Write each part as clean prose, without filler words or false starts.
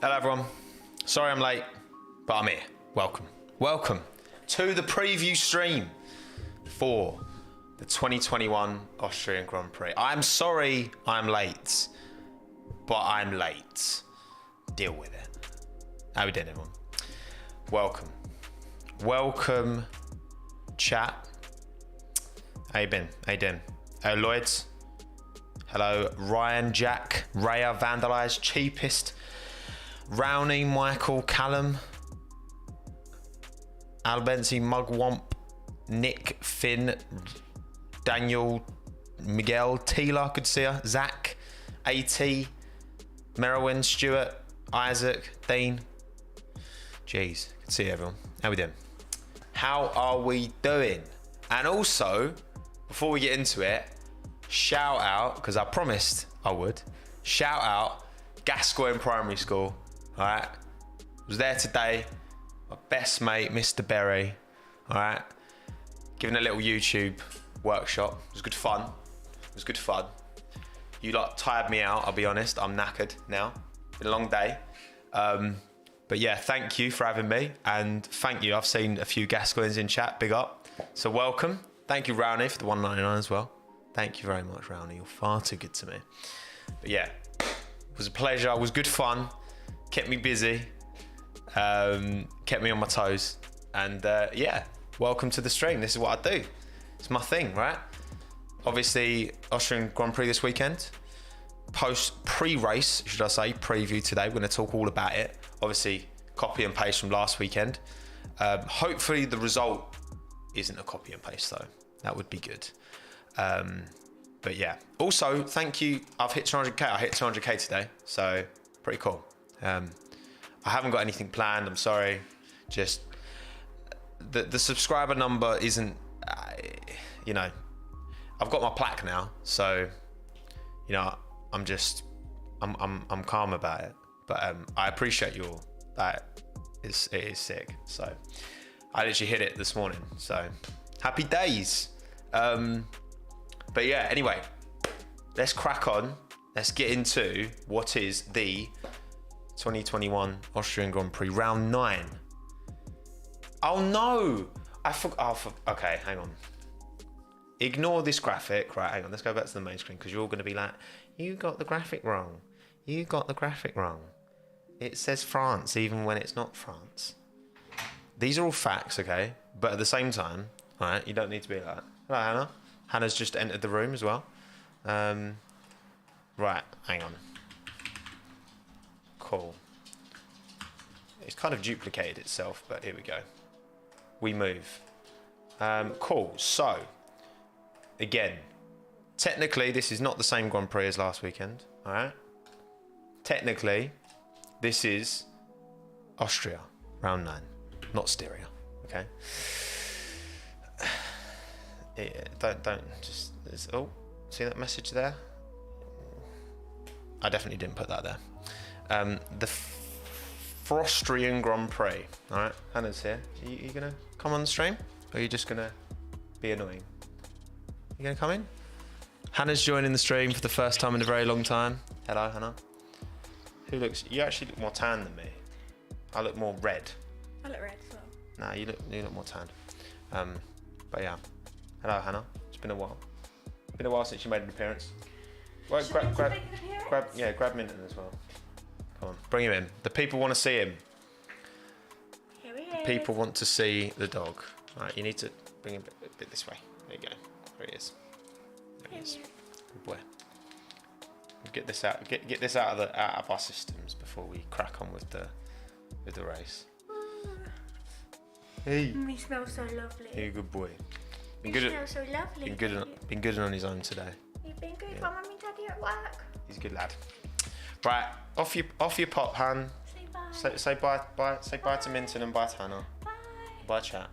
Hello everyone. Sorry I'm late, but I'm here. Welcome. Welcome to the preview stream for the 2021 Austrian Grand Prix. I'm sorry I'm late, but I'm late. Deal with it. How we doing, everyone? Welcome. Welcome, chat. How you been? How you doing? Hello, Lloyds. Hello, Ryan, Jack, Raya, Vandalize, Cheapest, Rowney, Michael, Callum, Albenzi, Mugwomp, Nick, Finn, Daniel, Miguel, Tila, good to see ya, Zach, AT, Merwin, Stuart, Isaac, Dean. Jeez, good to see you, everyone. How we doing? How are we doing? And also, before we get into it, shout out, because I promised I would, shout out Gascoigne Primary School. All right, was there today. My best mate, Mr. Berry. All right, giving a little YouTube workshop. It was good fun. It was good fun. You lot tired me out. I'll be honest. I'm knackered now. Been a long day. But yeah, thank you for having me, and thank you. I've seen a few Gascoignes in chat. Big up. So welcome. Thank you, Rowney, for the $1.99 as well. Thank you very much, Rowney. You're far too good to me. But yeah, it was a pleasure. It was good fun. Kept me busy, kept me on my toes, and yeah, welcome to the stream. This is what I do. It's my thing, right? Obviously, Austrian Grand Prix this weekend. Pre-race, should I say, preview today. We're going to talk all about it. Obviously, copy and paste from last weekend. Hopefully, the result isn't a copy and paste, though. That would be good. But yeah, also, thank you. I've hit 200k. I hit 200k today, so pretty cool. I haven't got anything planned. I'm sorry. Just the subscriber number isn't. You know, I've got my plaque now, so you know I'm calm about it. But I appreciate you all. It is sick. So I literally hit it this morning. So happy days. But yeah. Anyway, let's crack on. Let's get into what is the 2021 Austrian Grand Prix round 9. Oh no, I forgot. Okay, hang on. Ignore this graphic. Right, hang on. Let's go back to the main screen, because you're all going to be like, you got the graphic wrong. You got the graphic wrong. It says France even when it's not France. These are all facts, okay? But at the same time, all right, you don't need to be like that. Hello, Hannah. Hannah's just entered the room as well. Right, hang on. Cool. It's kind of duplicated itself, but here we go. We move. Cool. So, again, technically, this is not the same Grand Prix as last weekend. All right. Technically, this is Austria, round 9, not Styria. Okay. Don't just. Oh, see that message there? I definitely didn't put that there. The Austrian Grand Prix. All right, Hannah's here. Are you gonna come on the stream, or are you just gonna be annoying? You gonna come in? Hannah's joining the stream for the first time in a very long time. Hello, Hannah. You actually look more tan than me. I look more red. I look red as well. Nah, you look more tan. But yeah. Hello, Hannah. It's been a while. Been a while since you made an appearance. Well, grab Minton as well. Come on, bring him in. The people want to see him. Here he is. The people want to see the dog. All right, you need to bring him a bit this way. There you go. There he is. There he is. Good boy. Get this out. Get this out of our systems before we crack on with the race. Hey. He smells so lovely. Hey, good boy. He smells so lovely. Been good on his own today. He's been good while Mummy and Daddy are at work. He's a good lad. Right, off your pop, Han. Say bye. Say bye. Say bye to Minton and bye to Hannah. Bye. Bye, chat.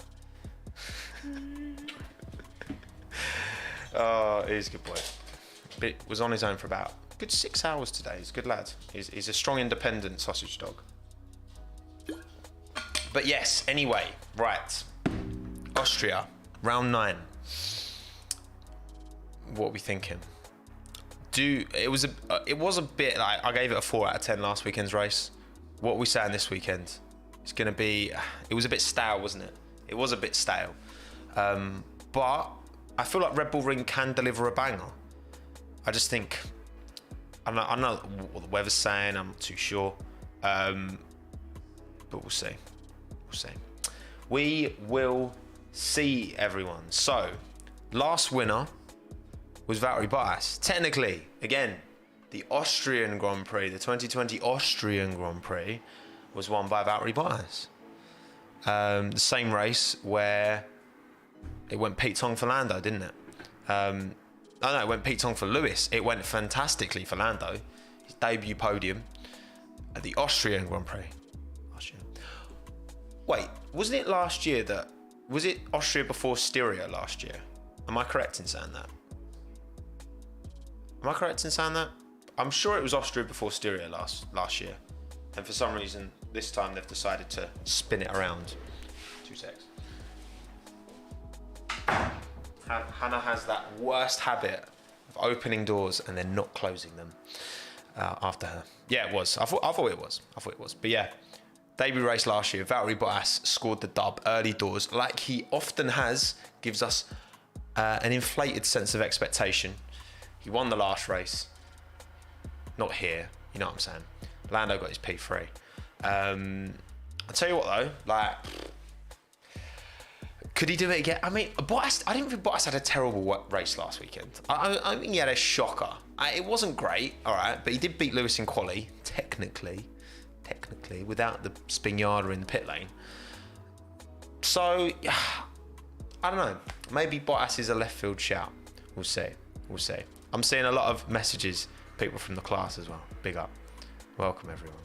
Oh, he's a good boy. Was on his own for about a good 6 hours today. He's a good lad. He's a strong, independent sausage dog. But yes, anyway, right. Austria, round 9. What are we thinking? It was a bit like, I gave it a 4 out of 10 last weekend's race. what are we saying this weekend? It's going to be... It was a bit stale, wasn't it? It was a bit stale. But I feel like Red Bull Ring can deliver a banger. I just think... I know what the weather's saying. I'm not too sure. But we'll see. We'll see. We will see, everyone. So, last winner was Valtteri Bottas. Technically, again, the Austrian Grand Prix, the 2020 Austrian Grand Prix, was won by Valtteri Bottas. The same race where it went Pete Tong for Lando, didn't it? No, it went Pete Tong for Lewis. It went fantastically for Lando. His debut podium at the Austrian Grand Prix. Wait, wasn't it last year that... Was it Austria before Styria last year? Am I correct in saying that? Am I correct in saying that? I'm sure it was Austria before Styria last year. And for some reason, this time they've decided to spin it around. 2 secs. Hannah has that worst habit of opening doors and then not closing them after her. Yeah, it was. I thought it was. But yeah, debut race last year, Valtteri Bottas scored the dub early doors, like he often has. Gives us an inflated sense of expectation. He won the last race. Not here, you know what I'm saying. Lando got his P3. I'll tell you what though, like, could he do it again? I mean, Bottas, I didn't think Bottas had a terrible race last weekend. I think he had a shocker. It wasn't great, all right, but he did beat Lewis in quali, technically, without the Spinata in the pit lane. So, I don't know. Maybe Bottas is a left field shout. We'll see. I'm seeing a lot of messages, people from the class as well. Big up. Welcome, everyone.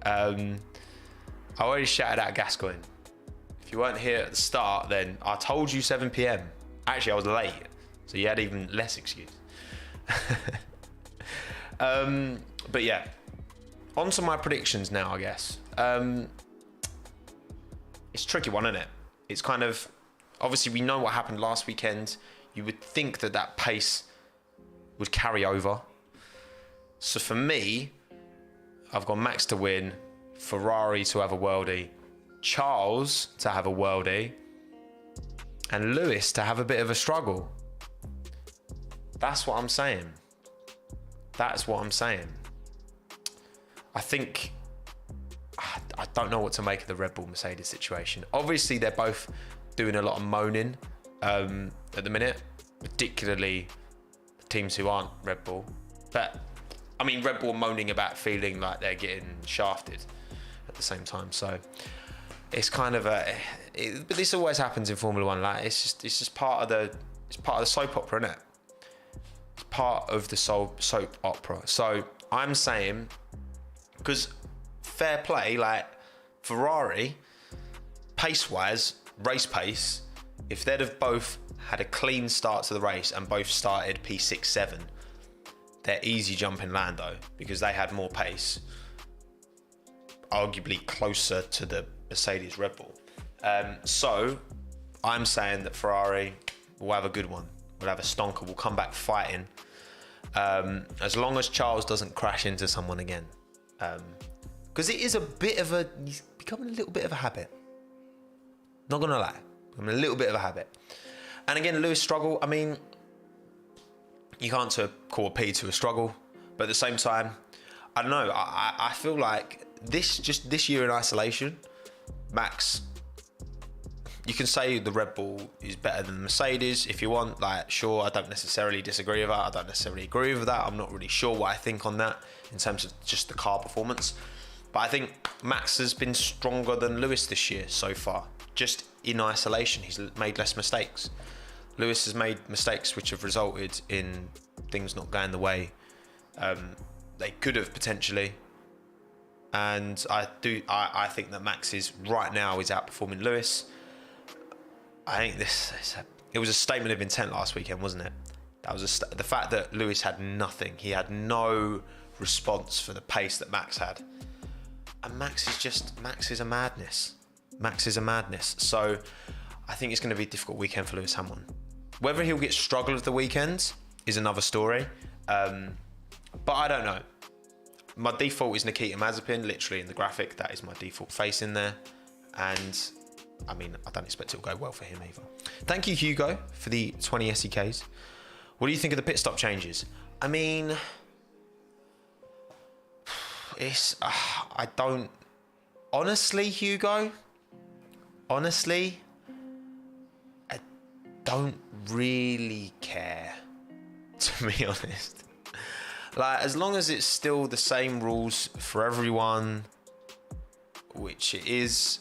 I already shouted out Gascoigne. If you weren't here at the start, then I told you 7 p.m. Actually, I was late, so you had even less excuse. But yeah, on to my predictions now, I guess. It's a tricky one, isn't it? It's kind of, obviously we know what happened last weekend. You would think that pace would carry over. So for me, I've got Max to win, Ferrari to have a worldie, Charles to have a worldie, and Lewis to have a bit of a struggle. That's what I'm saying. I think, I don't know what to make of the Red Bull Mercedes situation. Obviously, they're both doing a lot of moaning at the minute, particularly the teams who aren't Red Bull. But, I mean, Red Bull moaning about feeling like they're getting shafted at the same time. So, it's kind of but this always happens in Formula One. Like, it's just part of the soap opera, isn't it? It's part of the soap opera. So, I'm saying, because fair play, like Ferrari, pace-wise, race pace, if they'd have both had a clean start to the race and both started P6, 7, they're easy jumping Lando because they had more pace, arguably closer to the Mercedes Red Bull. So I'm saying that Ferrari will have a good one. We'll have a stonker. We'll come back fighting. As long as Charles doesn't crash into someone again. Because it is he's becoming a little bit of a habit. Not going to lie. Becoming a little bit of a habit. And again, Lewis struggle. I mean, you can't call a P to a struggle. But at the same time, I don't know. I feel like this year in isolation, Max, you can say the Red Bull is better than the Mercedes if you want. Like, sure, I don't necessarily disagree with that. I don't necessarily agree with that. I'm not really sure what I think on that in terms of just the car performance. But I think Max has been stronger than Lewis this year so far. Just in isolation, he's made less mistakes. Lewis has made mistakes which have resulted in things not going the way they could have potentially. And I think that Max is right now is outperforming Lewis. I think it was a statement of intent last weekend, wasn't it? That was the fact that Lewis had nothing. He had no response for the pace that Max had. And Max is a madness. Max is a madness. So I think it's going to be a difficult weekend for Lewis Hamilton. Whether he'll get struggle of the weekend is another story. But I don't know. my default is Nikita Mazepin, literally in the graphic. That is my default face in there. And I mean, I don't expect it will go well for him either. Thank you, Hugo, for the 20 SEKs. What do you think of the pit stop changes? I mean, it's, I don't, honestly, Hugo, honestly, I don't really care, to be honest. Like, as long as it's still the same rules for everyone, which it is,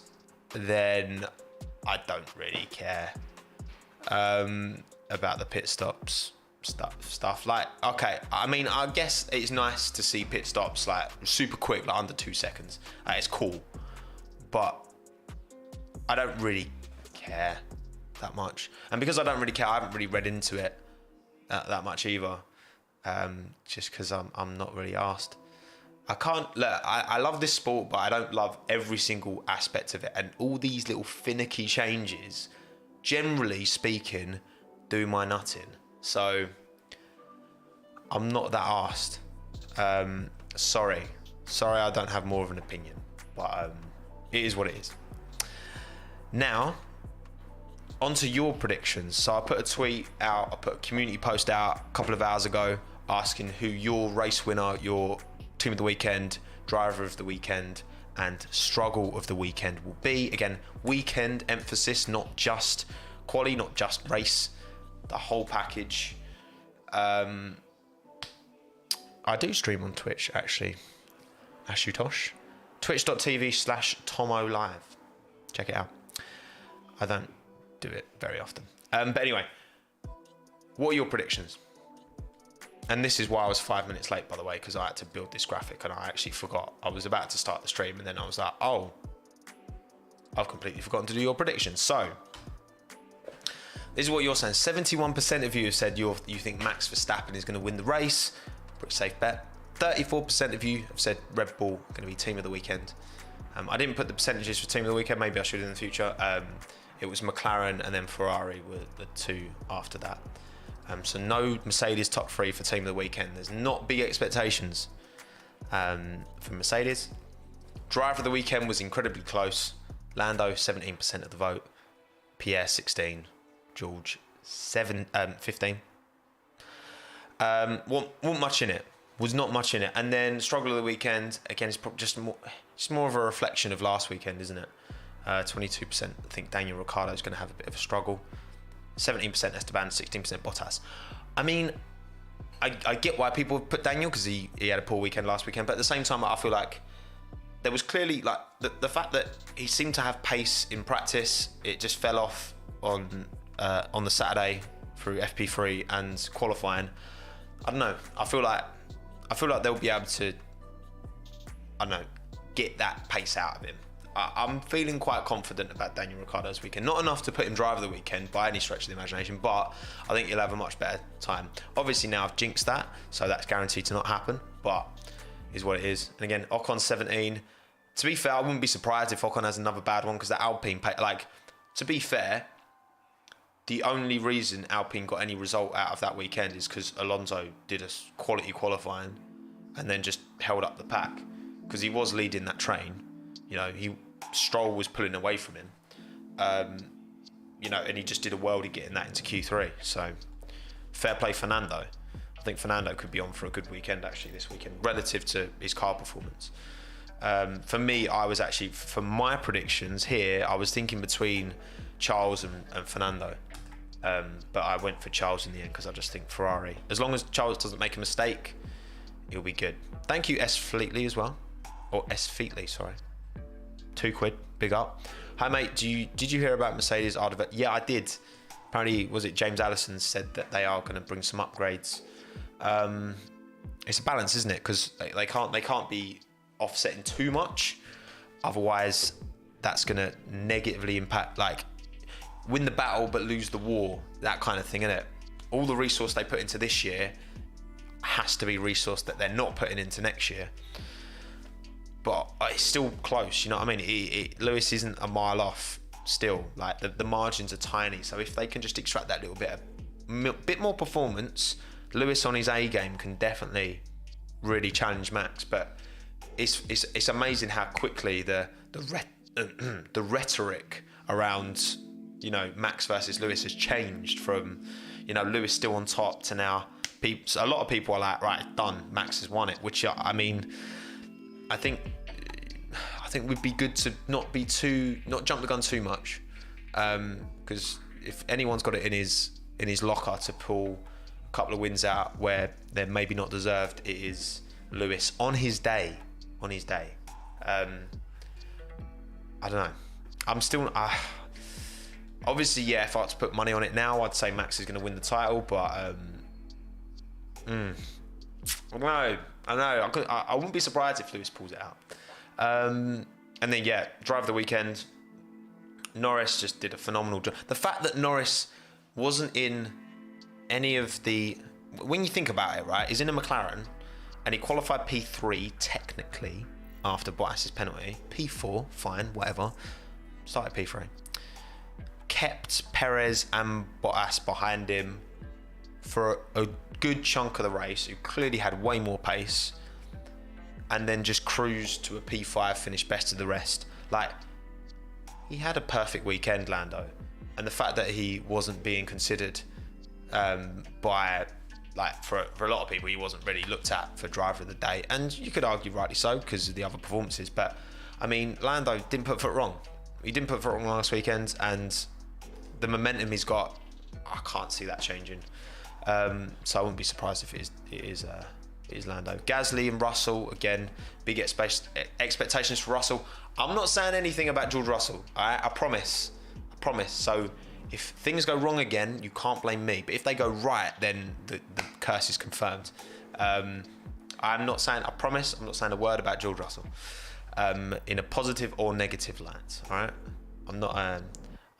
then I don't really care about the pit stops stuff. Like, okay, I mean, I guess it's nice to see pit stops like super quick, like under 2 seconds. It's cool, but I don't really care that much. And because I don't really care, I haven't really read into it that much either. Just because I'm not really asked. I can't look. I love this sport, but I don't love every single aspect of it. And all these little finicky changes, generally speaking, do my nut in. So I'm not that asked. Sorry, I don't have more of an opinion, but it is what it is. Now, onto your predictions. So I put a tweet out, I put a community post out a couple of hours ago asking who your race winner, your team of the weekend, driver of the weekend, and struggle of the weekend will be. Again, weekend emphasis, not just quali, not just race, the whole package. I do stream on Twitch, actually. Ashutosh. Twitch.tv/Tommo Live. Check it out. I don't do it very often. But anyway, what are your predictions? And this is why I was 5 minutes late, by the way, because I had to build this graphic and I actually forgot. I was about to start the stream and then I was like, oh, I've completely forgotten to do your predictions. So, this is what you're saying. 71% of you have said you think Max Verstappen is going to win the race. Pretty safe bet. 34% of you have said Red Bull going to be team of the weekend. I didn't put the percentages for team of the weekend. Maybe I should in the future. It was McLaren and then Ferrari were the two after that. So no Mercedes top three for team of the weekend. There's not big expectations from Mercedes. Driver of the weekend was incredibly close. Lando, 17% of the vote. Pierre, 16. George, 15. Wasn't much in it. Was not much in it. And then struggle of the weekend, again, it's just more of a reflection of last weekend, isn't it? 22%. I think Daniel Ricciardo is going to have a bit of a struggle. 17% Esteban, 16% Bottas. I mean, I get why people put Daniel because he had a poor weekend last weekend, but at the same time, I feel like there was clearly like the fact that he seemed to have pace in practice. It just fell off on the Saturday through FP3 and qualifying. I don't know. I feel like they'll be able to, I don't know, get that pace out of him. I'm feeling quite confident about Daniel Ricciardo's weekend. Not enough to put him driver of the weekend by any stretch of the imagination, but I think he'll have a much better time. Obviously now I've jinxed that, so that's guaranteed to not happen, but is what it is. And again, Ocon's 17. To be fair, I wouldn't be surprised if Ocon has another bad one because the Alpine, to be fair, the only reason Alpine got any result out of that weekend is because Alonso did a quality qualifying and then just held up the pack because he was leading that train. You know, Stroll was pulling away from him. And he just did a worldie getting that into Q3. So, fair play Fernando. I think Fernando could be on for a good weekend actually this weekend relative to his car performance. For me, I was actually, for my predictions here, I was thinking between Charles and Fernando. But I went for Charles in the end because I just think Ferrari. As long as Charles doesn't make a mistake, he'll be good. Thank you, S. Fleetley as well. Or S. Featley, sorry. £2, big up. Hi mate, did you hear about Mercedes RDV? Yeah, I did. Apparently, was it James Allison said that they are going to bring some upgrades. It's a balance, isn't it? Because they can't be offsetting too much. Otherwise, that's going to negatively impact, like win the battle but lose the war. That kind of thing, isn't it? All the resource they put into this year has to be resource that they're not putting into next year. But it's still close, you know what I mean? Lewis isn't a mile off still. Like the margins are tiny. So if they can just extract that little bit more performance, Lewis on his A game can definitely really challenge Max. But it's amazing how quickly the rhetoric around, you know, Max versus Lewis has changed from, you know, Lewis still on top to now a lot of people are like, right, done, Max has won it, which I mean, I think we'd be good to not jump the gun too much, because if anyone's got it in his locker to pull a couple of wins out where they're maybe not deserved, it is Lewis on his day. I don't know. I'm still obviously, yeah, if I had to put money on it now, I'd say Max is going to win the title, but I don't know. I wouldn't be surprised if Lewis pulls it out. And then, yeah, drive of the weekend. Norris just did a phenomenal job. The fact that Norris wasn't in any of the... When you think about it, right, he's in a McLaren and he qualified P3 technically after Bottas's penalty. P4, fine, whatever. Started P3. Kept Perez and Bottas behind him for a good chunk of the race, who clearly had way more pace, and then just cruised to a P5, finished best of the rest. Like, he had a perfect weekend, Lando. And the fact that he wasn't being considered by, like, for a lot of people, he wasn't really looked at for driver of the day. And you could argue rightly so because of the other performances. But, I mean, Lando didn't put foot wrong. He didn't put foot wrong last weekend, and the momentum he's got, I can't see that changing. So I wouldn't be surprised if it is Lando. Gasly and Russell, again, big expectations for Russell. I'm not saying anything about George Russell, all right? I promise. So if things go wrong again, you can't blame me. But if they go right, then the curse is confirmed. I promise, I'm not saying a word about George Russell in a positive or negative light, all right? I'm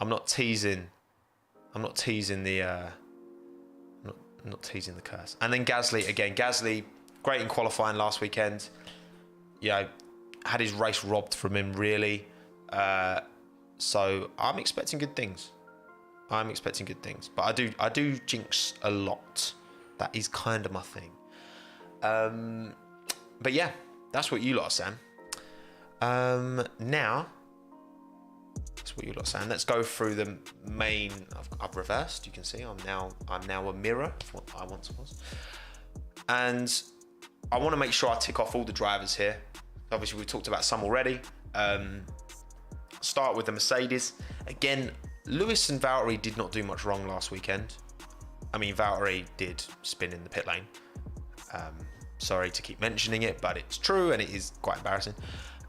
not teasing the curse. And then Gasly, again, great in qualifying last weekend. You know, had his race robbed from him, really. So I'm expecting good things. But I do jinx a lot. That is kind of my thing. But yeah, that's what you lot are saying. Now, that's what you lot are saying. Let's go through the main. I've reversed. You can see I'm now a mirror of what I once was, and I want to make sure I tick off all the drivers here. Obviously, we've talked about some already. Start with the Mercedes. Again, Lewis and Valtteri did not do much wrong last weekend. I mean, Valtteri did spin in the pit lane. Sorry to keep mentioning it, but it's true and it is quite embarrassing.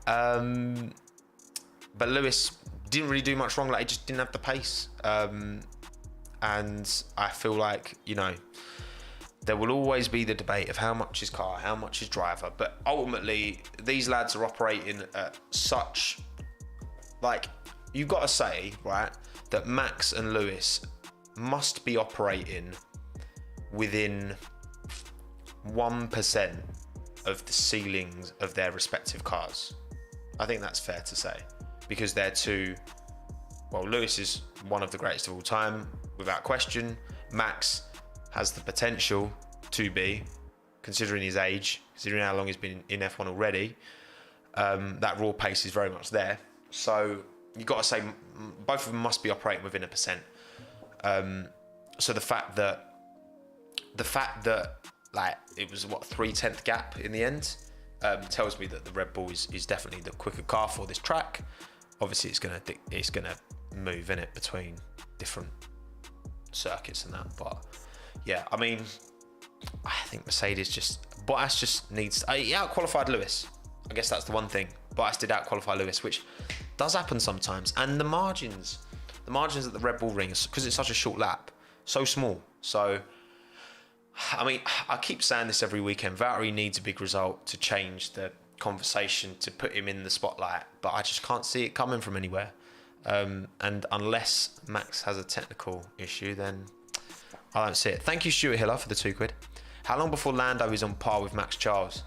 But Lewis didn't really do much wrong. Like, he just didn't have the pace. And I feel like, you know, there will always be the debate of how much is car, how much is driver. But ultimately, these lads are operating at such, like, you've got to say, right, that Max and Lewis must be operating within 1% of the ceilings of their respective cars. I think that's fair to say, because they're two. Well, Lewis is one of the greatest of all time, without question. Max has the potential to be, considering his age, considering how long he's been in F1 already. That raw pace is very much there. So you've got to say both of them must be operating within 1%. So the fact that like it was 3/10 gap in the end tells me that the Red Bull is definitely the quicker car for this track. Obviously, it's gonna move in it between different circuits and that. But yeah, I mean, I think Bottas just needs. He out-qualified Lewis. I guess that's the one thing. Bottas did out-qualify Lewis, which does happen sometimes. And the margins at the Red Bull ring, because it's such a short lap, so small. So, I mean, I keep saying this every weekend. Valtteri needs a big result to change the conversation, to put him in the spotlight, but I just can't see it coming from anywhere. And unless Max has a technical issue, then I don't see it. Thank you, Stuart Hiller, for the £2. How long before Lando is on par with Max Charles?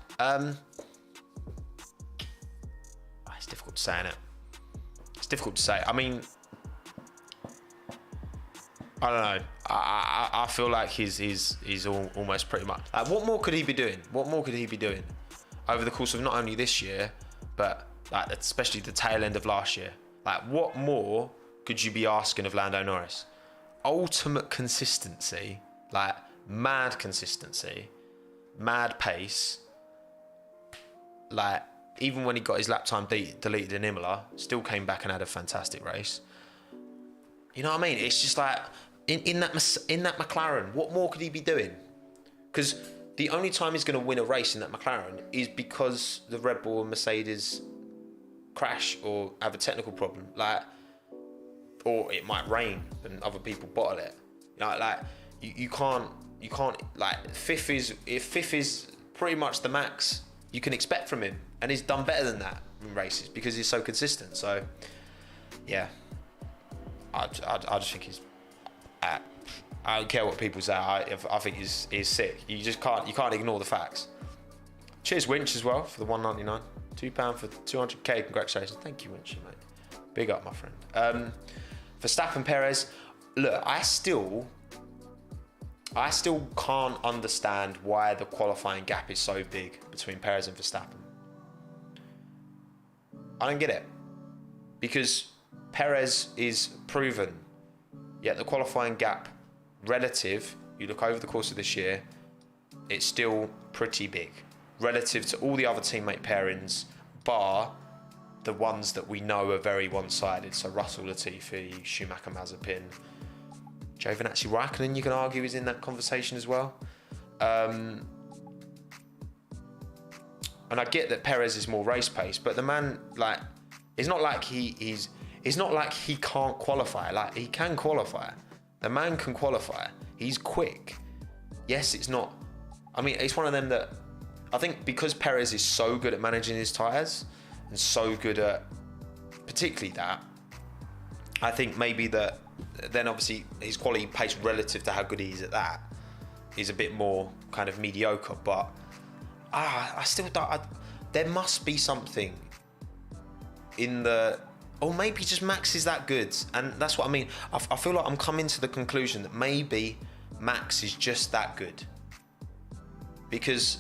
It's difficult to say, isn't it? It's difficult to say. I mean, I don't know. I feel like he's almost pretty much. Like, what more could he be doing? What more could he be doing over the course of not only this year, but like especially the tail end of last year? Like, what more could you be asking of Lando Norris? Ultimate consistency, like mad consistency, mad pace. Like, even when he got his lap time deleted in Imola, still came back and had a fantastic race. You know what I mean? It's just like in that McLaren, what more could he be doing? Because the only time he's going to win a race in that McLaren is because the Red Bull and Mercedes crash or have a technical problem, like, or it might rain and other people bottle it. You know, like you can't like fifth is pretty much the max you can expect from him, and he's done better than that in races because he's so consistent. So yeah, I just think he's. I don't care what people say. I think he's sick. You can't ignore the facts. Cheers, Winch, as well, for the £1.99. £2 for 200k. Congratulations. Thank you, Winch, mate. Big up, my friend. Verstappen, Perez. Look, I still can't understand why the qualifying gap is so big between Perez and Verstappen. I don't get it. Because Perez is proven, yet the qualifying gap relative, you look over the course of this year, it's still pretty big. Relative to all the other teammate pairings, bar the ones that we know are very one-sided. So Russell, Latifi, Schumacher, Mazepin, Giovinazzi, Raikkonen, you can argue, is in that conversation as well. And I get that Perez is more race pace, but the man, like, it's not like it's not like he can't qualify. Like, he can qualify. The man can qualify. He's quick. Yes, it's not. I mean, it's one of them that I think because Perez is so good at managing his tyres and so good at particularly that, I think maybe that then obviously his quality pace relative to how good he is at that is a bit more kind of mediocre. But I still don't. There must be something in the. Or maybe just Max is that good. And that's what I mean. I feel like I'm coming to the conclusion that maybe Max is just that good. Because,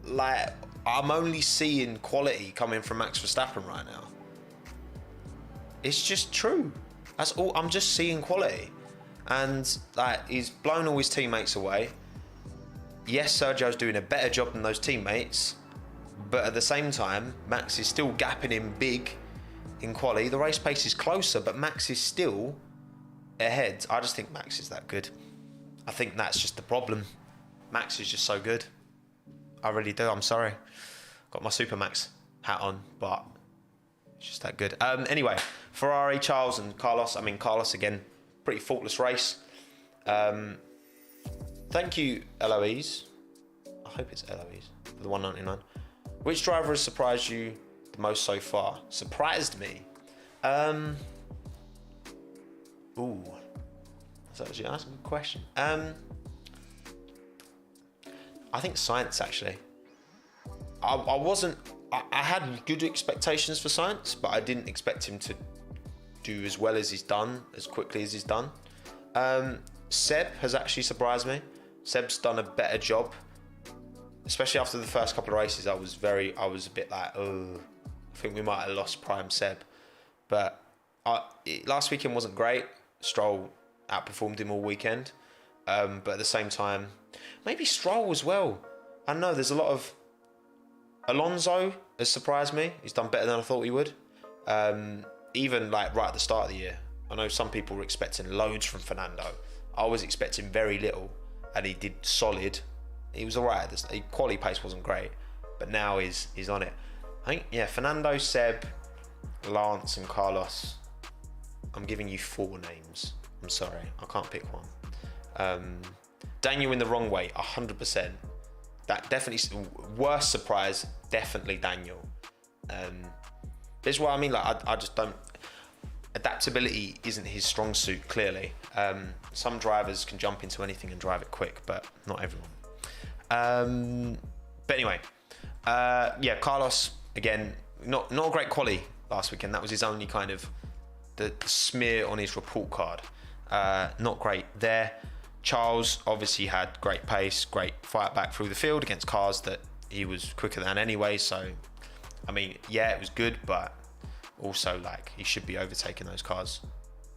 like, I'm only seeing quality coming from Max Verstappen right now. It's just true. That's all. I'm just seeing quality. And, like, he's blown all his teammates away. Yes, Sergio's doing a better job than those teammates. But at the same time, Max is still gapping him big in quali. The race pace is closer, but Max is still ahead. I just think Max is that good. I think that's just the problem. Max is just so good. I really do. I'm sorry. Got my Super Max hat on, but it's just that good. Anyway, Ferrari, Charles and Carlos. I mean, Carlos again, pretty faultless race. Thank you, Eloise. I hope it's Eloise for the $1.99. Which driver has surprised you the most so far? Surprised me. Ooh, that's actually a good question. I think Sainz actually. I had good expectations for Sainz, but I didn't expect him to do as well as he's done, as quickly as he's done. Seb has actually surprised me. Seb's done a better job, especially after the first couple of races. I was a bit like, oh, I think we might have lost Prime Seb. But last weekend wasn't great. Stroll outperformed him all weekend. But at the same time, maybe Stroll as well. I don't know, there's a lot of... Alonso has surprised me. He's done better than I thought he would. Even like right at the start of the year. I know some people were expecting loads from Fernando. I was expecting very little, and he did solid. He was alright. The quality pace wasn't great, but now he's on it. I think, yeah, Fernando, Seb, Lance and Carlos. I'm giving you 4 names. I'm sorry, I can't pick one. Daniel in the wrong way, 100%. That definitely, worst surprise, definitely Daniel. This is what I mean, like I just don't, adaptability isn't his strong suit, clearly. Some drivers can jump into anything and drive it quick, but not everyone. But anyway, yeah, Carlos, again, not a great quali last weekend. That was his only kind of the smear on his report card. Not great there. Charles obviously had great pace, great fight back through the field against cars that he was quicker than anyway. So, I mean, yeah, it was good, but also like he should be overtaking those cars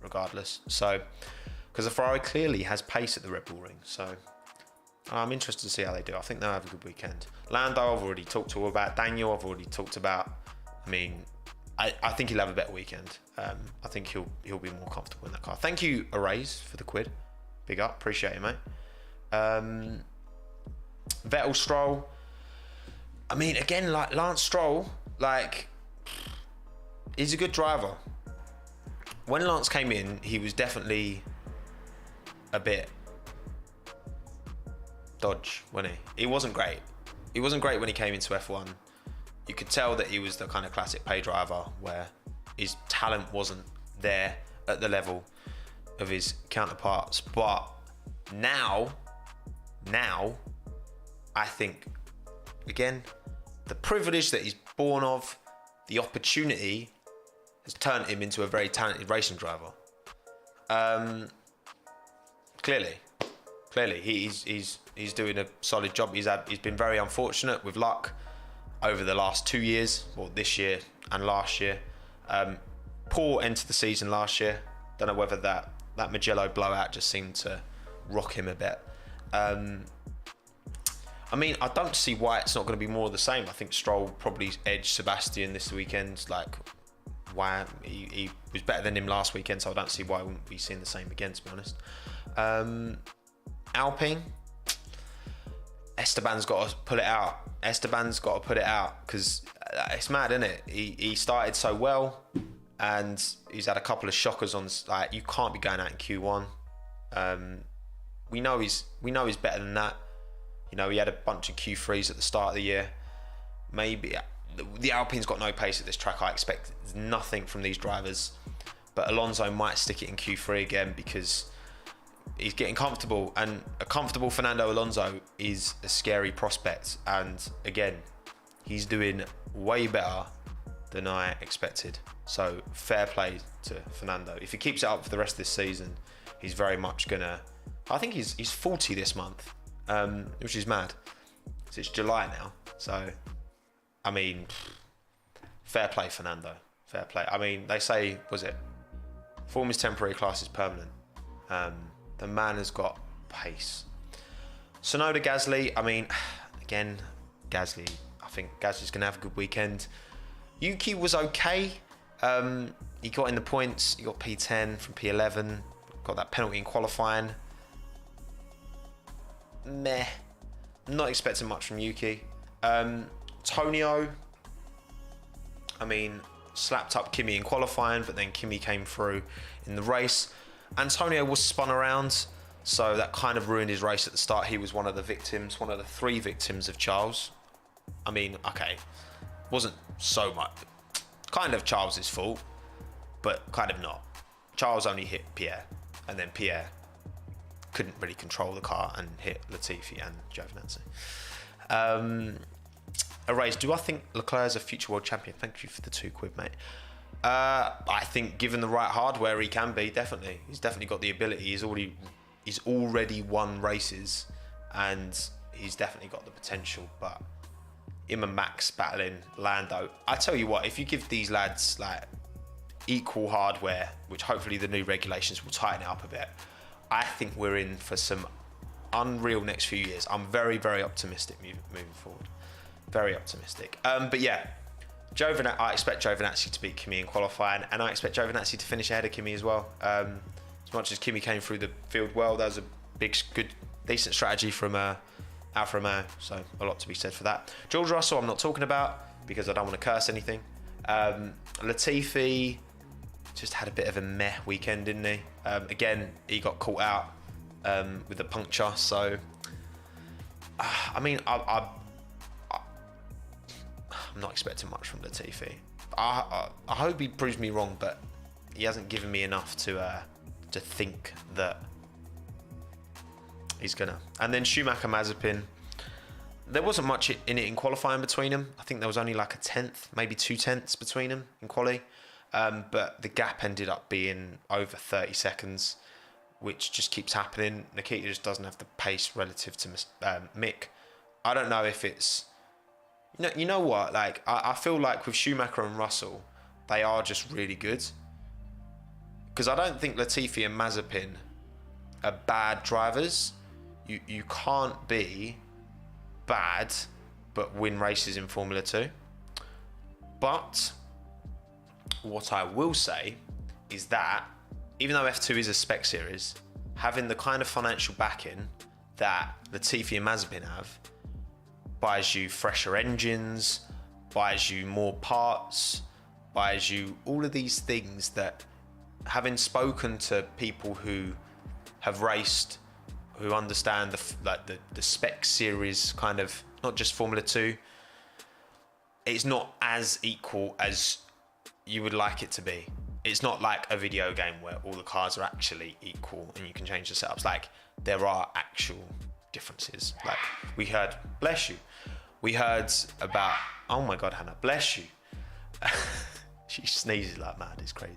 regardless. So, because the Ferrari clearly has pace at the Red Bull Ring. So, I'm interested to see how they do. I think they'll have a good weekend. Lando, I've already talked to about. Daniel, I've already talked about. I mean, I think he'll have a better weekend. I think he'll be more comfortable in that car. Thank you, Arrays, for the quid. Big up, appreciate it, mate. Vettel, Stroll. I mean, again, like Lance Stroll, like he's a good driver. When Lance came in, he was definitely a bit dodge, wasn't he? He wasn't great. He wasn't great when he came into F1. You could tell that he was the kind of classic pay driver where his talent wasn't there at the level of his counterparts. But now, I think, again, the privilege that he's born of, the opportunity has turned him into a very talented racing driver. Clearly, he's doing a solid job. He's been very unfortunate with luck over the last 2 years, or this year and last year. Poor end to the season last year. Don't know whether that Mugello blowout just seemed to rock him a bit. I mean, I don't see why it's not going to be more of the same. I think Stroll probably edged Sebastian this weekend. Like, why he was better than him last weekend, so I don't see why I wouldn't be seeing the same again, to be honest. Alpine, Esteban's got to pull it out. Because it's mad, isn't it? He started so well, and he's had a couple of shockers on. Like, you can't be going out in Q1. We know he's better than that. You know, he had a bunch of Q3s at the start of the year. Maybe the Alpine's got no pace at this track. I expect nothing from these drivers, but Alonso might stick it in Q3 again because he's getting comfortable, and a comfortable Fernando Alonso is a scary prospect. And again, he's doing way better than I expected. So fair play to Fernando. If he keeps it up for the rest of this season, he's very much gonna. I think he's 40 this month, which is mad. So it's July now. So I mean, fair play, Fernando. Fair play. I mean, they say, was it? Form is temporary, class is permanent. The man has got pace. Sonoda, Gasly. I mean, again, Gasly. I think Gasly's gonna have a good weekend. Yuki was okay. He got in the points. He got P10 from P11. Got that penalty in qualifying. Meh. Not expecting much from Yuki. Tonio. I mean, slapped up Kimi in qualifying, but then Kimi came through in the race. Antonio was spun around, so that kind of ruined his race at the start. He was one of the victims, one of the 3 victims of Charles. I mean, okay, wasn't so much. Kind of Charles's fault, but kind of not. Charles only hit Pierre, and then Pierre couldn't really control the car and hit Latifi and Giovinazzi. Arrays, do I think Leclerc is a future world champion? Thank you for the 2 quid, mate. I think given the right hardware, he can be, definitely. He's definitely got the ability. He's already won races, and he's definitely got the potential. But him and Max battling Lando, I tell you what, if you give these lads like equal hardware, which hopefully the new regulations will tighten it up a bit, I think we're in for some unreal next few years. I'm very, very optimistic moving forward. Very optimistic. But yeah, I expect Giovinazzi to beat Kimi in qualifying, and I expect Giovinazzi to finish ahead of Kimi as well. As much as Kimi came through the field well, that was a big, good, decent strategy from Alfa Romeo, so a lot to be said for that. George Russell, I'm not talking about because I don't want to curse anything. Latifi just had a bit of a meh weekend, didn't he? Again, he got caught out with a puncture, so I mean, I'm not expecting much from Latifi. I hope he proves me wrong, but he hasn't given me enough to think that he's gonna. And then Schumacher, Mazepin, there wasn't much in it in qualifying between them. I think there was only like a 10th, maybe 2 tenths between them in quali. But the gap ended up being over 30 seconds. which just keeps happening. Nikita just doesn't have the pace relative to Mick. I don't know if it's... You know what? Like, I feel like with Schumacher and Russell, they are just really good. Because I don't think Latifi and Mazepin are bad drivers. You can't be bad but win races in Formula 2. But what I will say is that even though F2 is a spec series, having the kind of financial backing that Latifi and Mazepin have buys you fresher engines, buys you more parts, buys you all of these things that, having spoken to people who have raced, who understand the spec series kind of, not just Formula 2, it's not as equal as you would like it to be. It's not like a video game where all the cars are actually equal and you can change the setups. Like, there are actual differences. Like, we heard, bless you, we heard about, oh my God, Hannah, bless you. She sneezes like mad, it's crazy.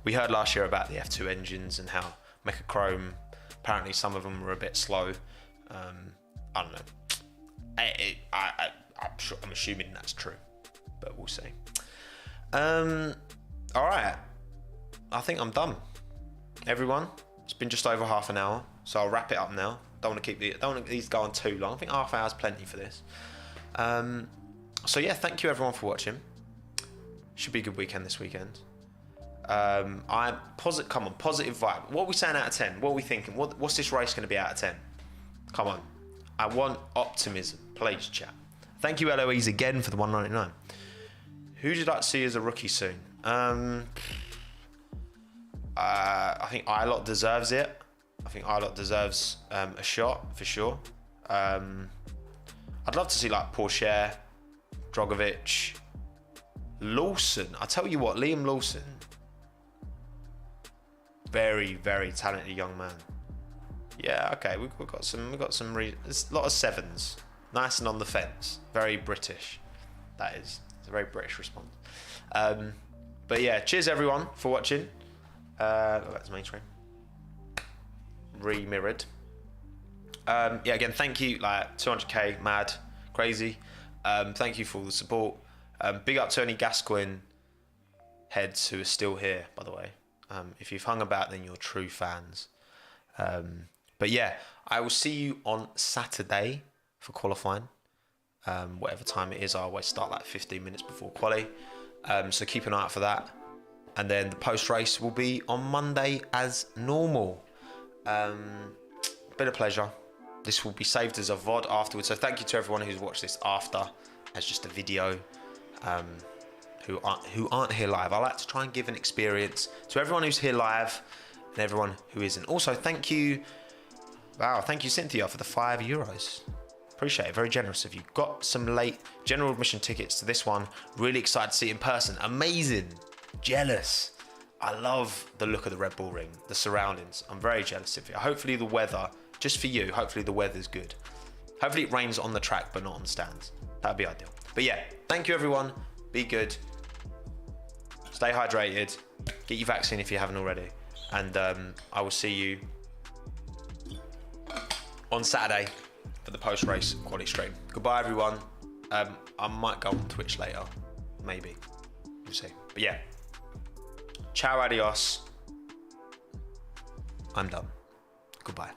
We heard last year about the F2 engines and how Mechachrome, apparently some of them were a bit slow. I don't know. I'm assuming that's true, but we'll see. All right, I think I'm done. Everyone, it's been just over half an hour, so I'll wrap it up now. Don't want these to go on too long. I think half an hour's plenty for this. So yeah, thank you everyone for watching. Should be a good weekend this weekend. I'm positive. Come on, positive vibe. What are we saying out of 10? What are we thinking? What's this race going to be out of 10? Come on, I want optimism. Please, chat. Thank you, Eloise, again for the 199. Who would you like to see as a rookie soon? I think Ilott deserves it. I think Ilott deserves a shot for sure. I'd love to see like Porsche, Drogovic, Lawson. I tell you what, Liam Lawson, very, very talented young man. Yeah, okay, we've got some. There's a lot of sevens, nice and on the fence. Very British. That is. It's a very British response. But yeah, cheers everyone for watching. That's main screen. Re-mirrored. Yeah, again, thank you. Like 200k, mad, crazy. Thank you for all the support. Big up to any Gascoigne heads who are still here, by the way. If you've hung about, then you're true fans. But yeah, I will see you on Saturday for qualifying. Whatever time it is, I always start like 15 minutes before quali. So keep an eye out for that. And then the post-race will be on Monday as normal. Bit of pleasure. This will be saved as a VOD afterwards. So thank you to everyone who's watched this after as just a video, who aren't here live. I like to try and give an experience to everyone who's here live and everyone who isn't. Also, thank you. Wow, thank you, Cynthia, for the €5. Appreciate it. Very generous of you. Got some late general admission tickets to this one. Really excited to see it in person. Amazing. Jealous. I love the look of the Red Bull Ring, the surroundings. I'm very jealous of it. Hopefully the weather, just for you, hopefully the weather's good. Hopefully it rains on the track, but not on the stands. That'd be ideal. But yeah, thank you everyone. Be good. Stay hydrated. Get your vaccine if you haven't already. And I will see you on Saturday for the post-race quality stream. Goodbye everyone. I might go on Twitch later. Maybe. We'll see. But yeah. Ciao, adios. I'm done. Goodbye.